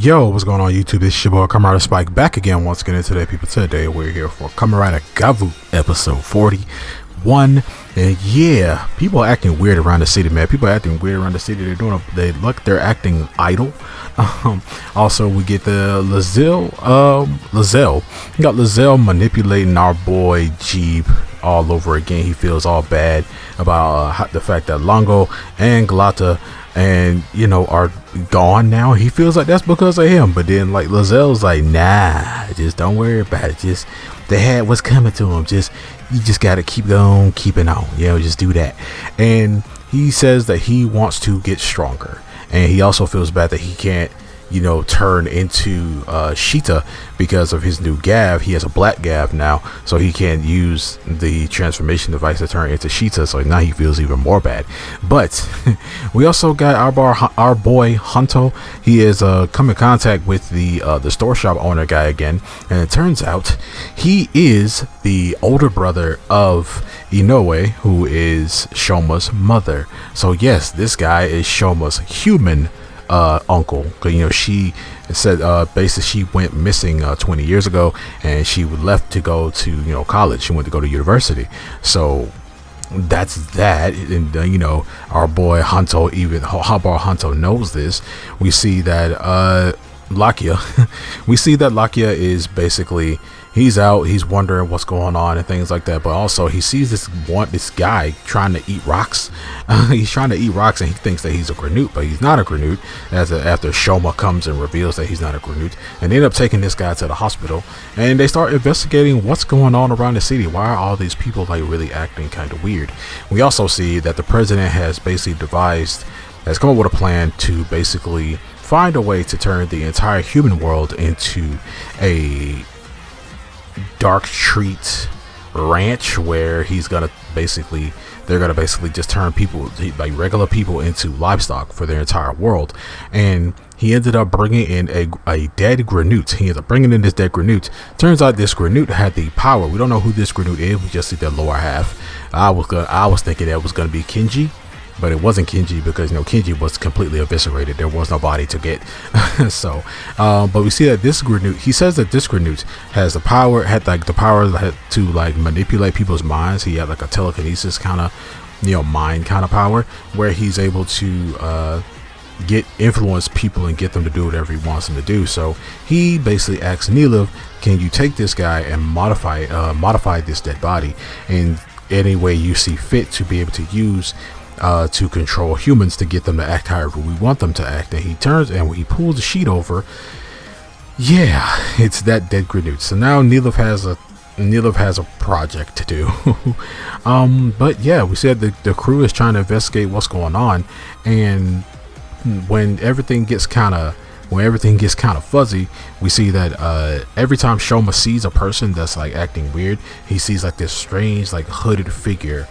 Yo, what's going on YouTube? It's your boy Kamen Spike back again once again. And today, people, today we're here for Kamen GAVV episode 41. And yeah, people are acting weird around the city, man. People are acting weird around the city. They're acting idle. Also, we get the Lazelle. We got Lazelle manipulating our boy Jeeb all over again. He feels all bad about the fact that Longo and Glata are gone now. He feels like that's because of him, but then like Lazelle's like, nah, just don't worry about it. Just they had what's coming to him. You just gotta keep going, keeping on. Just do that. And he says that he wants to get stronger, and he also feels bad that he can't turn into Sheeta because of his new GAVV. He has a black GAVV now, so he can't use the transformation device to turn into Sheeta, so now he feels even more bad. But we also got our boy Hunto. He is come in contact with the store shop owner guy again, and it turns out he is the older brother of Inoue, who is Shoma's mother. So yes, this guy is Shoma's human uncle, because she said basically she went missing 20 years ago, and she left to go to college. She went to go to university. So that's that. And our boy Hunto, even Hunto knows this. We see that Lakia is basically, he's out, he's wondering what's going on and things like that, but also he sees this guy trying to eat rocks. He's trying to eat rocks, and he thinks that he's a Granute, but he's not a Granute, after Shoma comes and reveals that he's not a Granute. And they end up taking this guy to the hospital, and they start investigating what's going on around the city. Why are all these people like really acting kind of weird? We also see that the president has basically has come up with a plan to basically find a way to turn the entire human world into a dark treat ranch, where they're gonna basically just turn people, like regular people, into livestock for their entire world. And he ended up bringing in a dead Granute. He ended up bringing in this dead Granute. Turns out this Granute had the power. We don't know who this Granute is. We just see the lower half. I was thinking that it was gonna be Kinji, but it wasn't Kinji, because Kinji was completely eviscerated. There was no body to get. So but we see that this Granute, he says that this Granute had the power to like manipulate people's minds. He had like a telekinesis kind of mind kind of power, where he's able to influence people and get them to do whatever he wants them to do. So he basically asks Niliv, can you take this guy and modify this dead body in any way you see fit to be able to use to control humans, to get them to act however we want them to act. And he turns, and when he pulls the sheet over, yeah, it's that dead Granute. So now Niliv has a project to do. But yeah, we said the crew is trying to investigate what's going on, and when everything gets kind of fuzzy, we see that every time Shoma sees a person that's like acting weird, he sees like this strange like hooded figure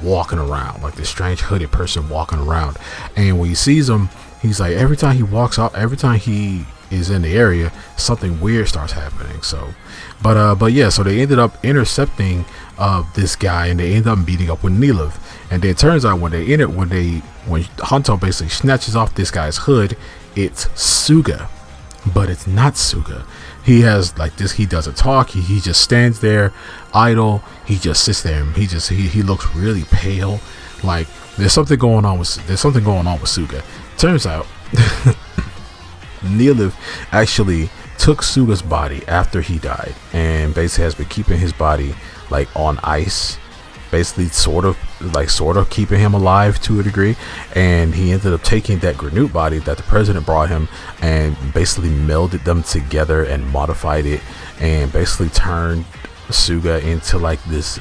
walking around, like this strange hooded person walking around. And when he sees him, he's like, every time he walks out, every time he is in the area, something weird starts happening. So but yeah, so they ended up intercepting this guy, and they ended up meeting up with Niliv. And then it turns out when Hunto basically snatches off this guy's hood, it's Suga, but it's not Suga. He has like this, he doesn't talk, he just stands there idle. He just sits there, and he looks really pale. Like there's something going on with Suga. Turns out Niliv actually took Suga's body after he died, and basically has been keeping his body like on ice, basically sort of keeping him alive to a degree. And he ended up taking that Granute body that the president brought him, and basically melded them together and modified it, and basically turned Suga into like this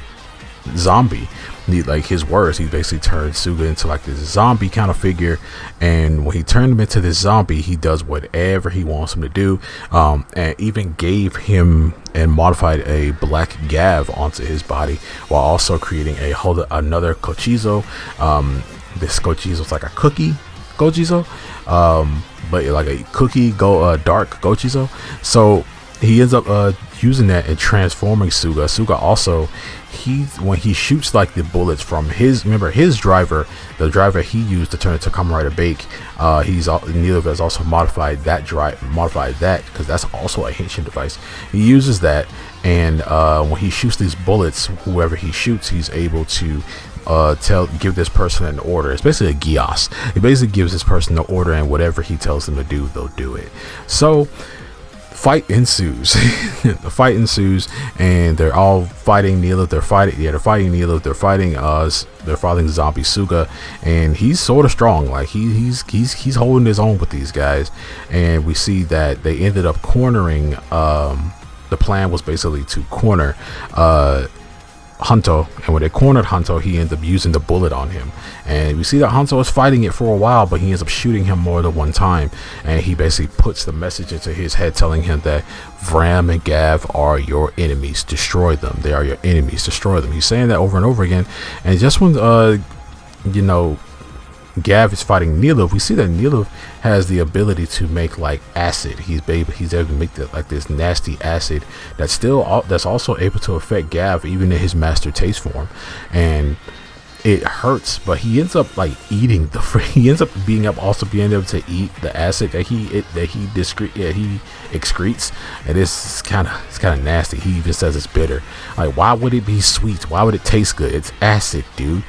zombie. Like his words, he basically turned Suga into like this zombie kind of figure. And when he turned him into this zombie, he does whatever he wants him to do, and even gave him and modified a black GAVV onto his body, while also creating another Kochizo. This Kochizo is like a cookie Kochizo, but like a cookie dark Kochizo. So he ends up using that and transforming Suga. Suga also, when he shoots like the bullets from his driver, the driver he used to turn into Kamen Rider Bake, Needle has also modified that because that's also a henshin device. He uses that, and when he shoots these bullets, whoever he shoots, he's able to give this person an order. It's basically a Gios. He basically gives this person the order, and whatever he tells them to do, they'll do it. So fight ensues. The fight ensues, and they're all fighting Neela. They're fighting Neela. They're fighting Zombie Suga, and he's sort of strong. Like he's holding his own with these guys, and we see that they ended up cornering. The plan was basically to corner Hanto, and when they cornered Hanto, he ends up using the bullet on him, and we see that Hanto is fighting it for a while, but he ends up shooting him more than one time, and he basically puts the message into his head telling him that Vram and Gav are your enemies, destroy them. They are your enemies, destroy them. He's saying that over and over again, and just when Gav is fighting Neela, we see that Neela has the ability to make like acid. He's able to make this nasty acid that's also able to affect Gav even in his master taste form, and it hurts. But he ends up like eating he ends up being able to eat the acid that he excretes, and it's kind of nasty. He even says it's bitter. Like, why would it be sweet? Why would it taste good? It's acid, dude.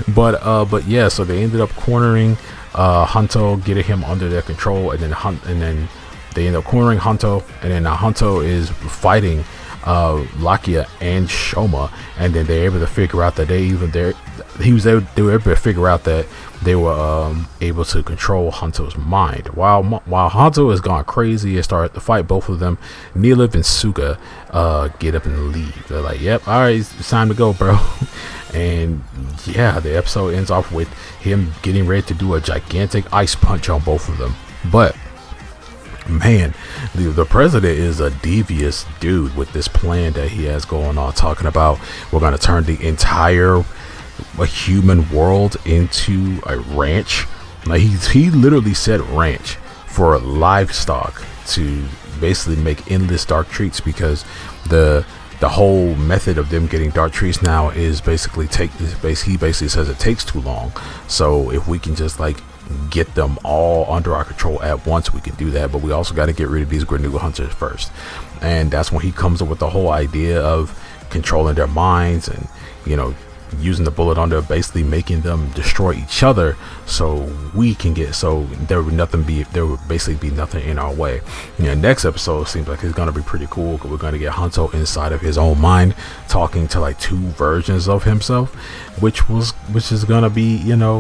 But yeah, so they ended up cornering Hanto, getting him under their control, and then they end up cornering Hanto, and then Hanto is fighting Lakia and Shoma, and then they're able to figure out that they were able to figure out that they were able to control Hanto's mind. While Hanto has gone crazy and started to fight both of them, Neela and Suga get up and leave. They're like, yep, all right, it's time to go, bro. And yeah, the episode ends off with him getting ready to do a gigantic ice punch on both of them. But man, the president is a devious dude with this plan that he has going on, talking about we're going to turn the entire human world into a ranch. Like he literally said ranch for livestock to basically make endless dark treats, because the whole method of them getting dark treats now is basically he basically says it takes too long. So if we can just like get them all under our control at once, we can do that. But we also got to get rid of these Granuga hunters first, and that's when he comes up with the whole idea of controlling their minds and using the bullet on them, basically making them destroy each other, so there would basically be nothing in our way. Next episode seems like it's gonna be pretty cool, because we're gonna get Hanto inside of his own mind, talking to like two versions of himself, which is gonna be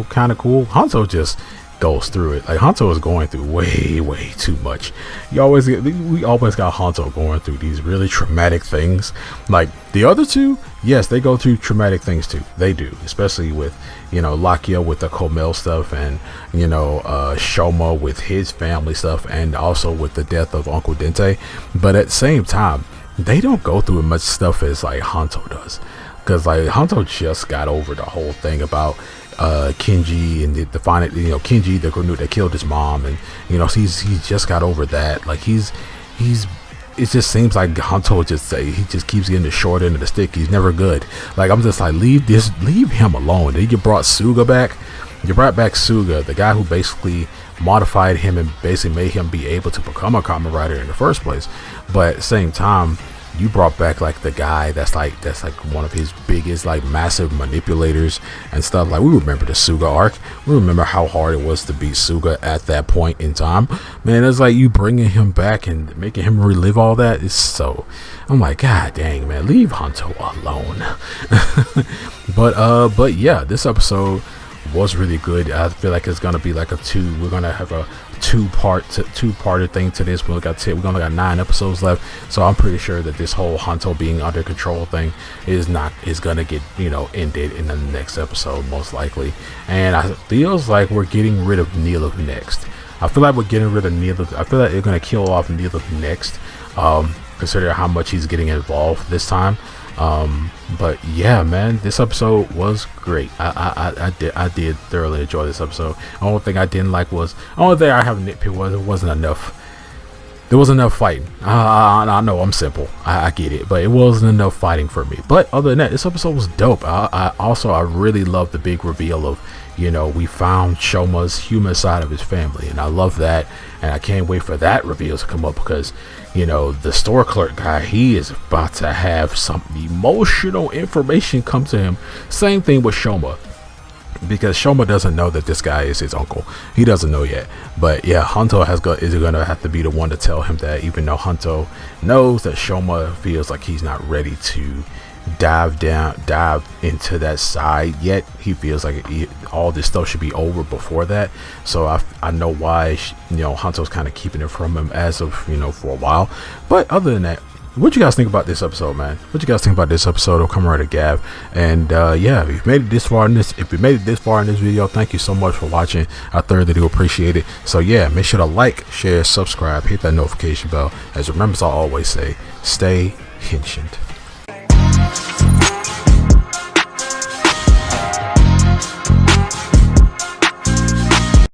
kind of cool. Hanto just goes through it. Like, Hanto is going through way too much. We always got Hanto going through these really traumatic things. Like the other two, yes, they go through traumatic things too. They do, especially with Lakia with the Komel stuff, and Shoma with his family stuff, and also with the death of Uncle Dente. But at the same time, they don't go through as much stuff as like Hanto does, because like Hanto just got over the whole thing about Kenji and Kenji, the Grenouille that killed his mom, and he's just got over that. Like it just seems like Hanto he just keeps getting the short end of the stick. He's never good. Like, I'm just like, leave him alone. Then you brought Suga back. You brought back Suga, the guy who basically modified him and basically made him be able to become a Kamen Rider in the first place. But at the same time, you brought back like the guy that's like one of his biggest like massive manipulators and stuff. Like, we remember the Suga arc. We remember how hard it was to beat Suga at that point in time. Man, it's like you bringing him back and making him relive all that. I'm like, God dang, man, leave Hanto alone. But yeah, this episode was really good. I feel like it's gonna be like we're gonna have a two-parter thing to this. We only got 9 episodes left, so I'm pretty sure that this whole Hanto being under control thing is gonna get ended in the next episode, most likely. And I feels like we're getting rid of Neela next. I feel like we're getting rid of Neela. I feel like they're gonna kill off Neela next, considering how much he's getting involved this time. But yeah, man, this episode was great. I did thoroughly enjoy this episode. The only thing I didn't like was, only thing I have nitpick was it wasn't enough there wasn't enough fighting. I know I'm simple, I get it, but it wasn't enough fighting for me. But other than that, this episode was dope. I really love the big reveal of, you know, we found Shoma's human side of his family, and I love that, and I can't wait for that reveal to come up, because, you know, the store clerk guy, he is about to have some emotional information come to him. Same thing with Shoma, because Shoma doesn't know that this guy is his uncle. He doesn't know yet. But yeah, Hunto is going to have to be the one to tell him that, even though Hunto knows that Shoma feels like he's not ready to dive into that side yet. He feels like all this stuff should be over before that. So I know why, you know, Hunto's kind of keeping it from him as of, you know, for a while. But other than that, what you guys think about this episode, man? What you guys think about this episode of Kamen Rider GAVV? And yeah, if you made it this far in this video, thank you so much for watching. I thoroughly do appreciate it. So yeah, make sure to like, share, subscribe, hit that notification bell. As remember, as I always say, stay henshined.